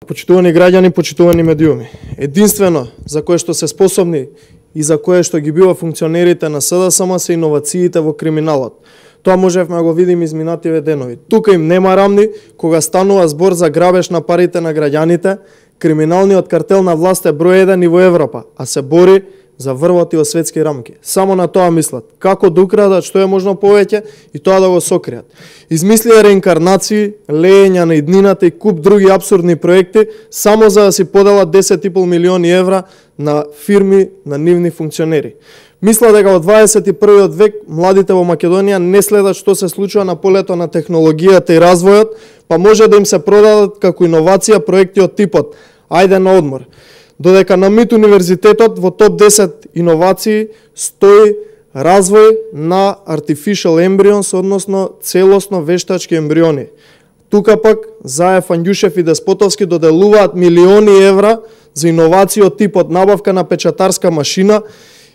Почитувани граѓани, почитувани медиуми, единствено за кое што се способни и за кое што ги бива функционерите на СДСМ се иновациите во криминалот. Тоа можевме да го видиме изминативе денови. Тука им нема рамни кога станува збор за грабеж на парите на граѓаните. Криминалниот картел на власт е број 1 и во Европа, а се бори за врвоти во светски рамки. Само на тоа мислат. Како да украдат што е можно повеќе и тоа да го сокријат. Измислија реинкарнации, леења на иднината и куп други апсурдни проекти само за да си поделат 10,5 милиони евра на фирми на нивни функционери. Мисла дека во 21. век младите во Македонија не следат што се случува на полето на технологијата и развојот, па може да им се продадат како иновација проекти од типот ајде на одмор. Додека на МИТ универзитетот во топ 10 иновации стои развој на artificial embryons, односно целосно вештачки ембриони. Тука пак Заев, Андјушев и Деспотовски доделуваат милиони евра за иновации од типот набавка на печатарска машина,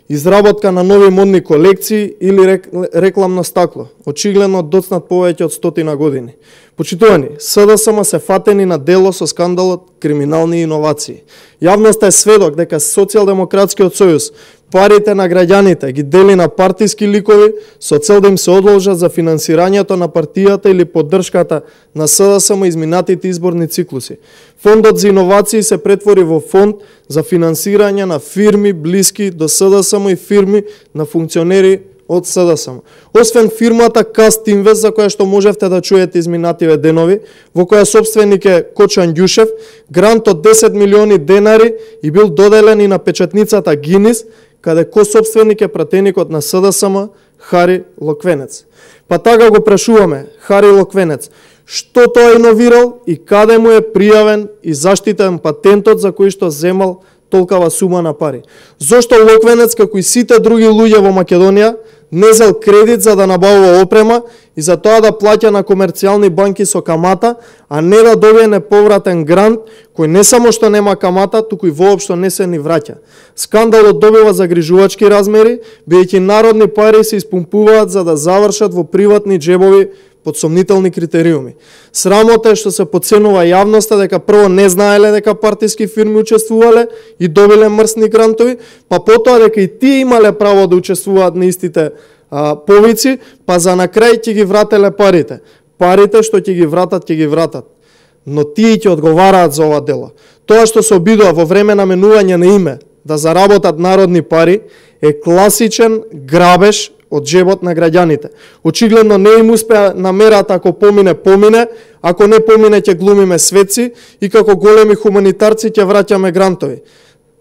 изработка на нови модни колекции или рекламно стакло. Очигледно доцнат повеќе од 100 години. Почитувани, СДСМ се фатени на дело со скандалот криминални иновации. Јавноста е сведок дека Социјалдемократскиот сојуз парите на граѓаните ги дели на партиски ликови со цел да им се одложат за финансирањето на партијата или поддршката на СДСМ изминатите изборни циклуси. Фондот за иновации се претвори во фонд за финансирање на фирми блиски до СДСМ и фирми на функционери од СДСМ. Освен фирмата Каст Инвест, за која што можевте да чуете изминативе денови, во која собственик е Кочо Андјушев, грант од 10 милиони денари и бил доделен и на печатницата Гинис, каде ко-собственик е пратеникот на СДСМ Хари Локвенец. Па така го прашуваме, Хари Локвенец, што тоа иновирал и каде му е пријавен и заштитен патентот за кој што земал толкава сума на пари? Зошто Локвенец, како и сите други луѓе во Македонија, не зел кредит за да набавува опрема и за тоа да плаќа на комерцијални банки со камата, а не да добие неповратен грант кој не само што нема камата, туку и воопшто не се ни враќа. Скандалот добива загрижувачки размери, бидејќи народни пари се испумпуваат за да завршат во приватни џебови под сомнителни критериуми. Срамота е што се подценува јавноста дека прво не знаеле дека партиски фирми учествувале и добиле мрсни грантови, па потоа дека и тие имале право да учествуваат на истите повици, па за на крај ќе ги врателе парите. Парите што ќе ги вратат, ќе ги вратат. Но тие ќе одговараат за ова дело. Тоа што се обидува во време на менување на име да заработат народни пари е класичен грабеж од џебот на граѓаните. Очигледно не им успеа намерата, ако помине, помине, ако не помине ќе глумиме светци и како големи хуманитарци ќе враќаме грантови.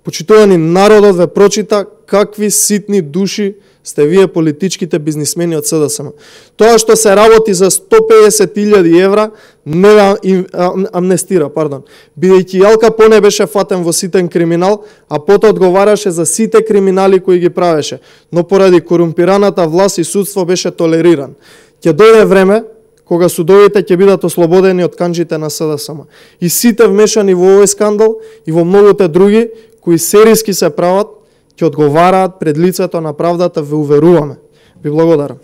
Почитувани, народот ве прочита какви ситни души сте вие политичките бизнисмени од СДСМ. Тоа што се работи за 150.000 евра не амнестира, бидејќи Ал Капоне беше фатен во ситен криминал, а потоа одговараше за сите криминали кои ги правеше, но поради корумпираната власт и судство беше толериран. Ќе дојде време кога судовите ќе бидат ослободени од канџите на СДСМ. И сите вмешани во овој скандал и во многуте други кои серијски се прават ќе одговараат пред лицето на правдата, ве уверуваме. Ви благодарам.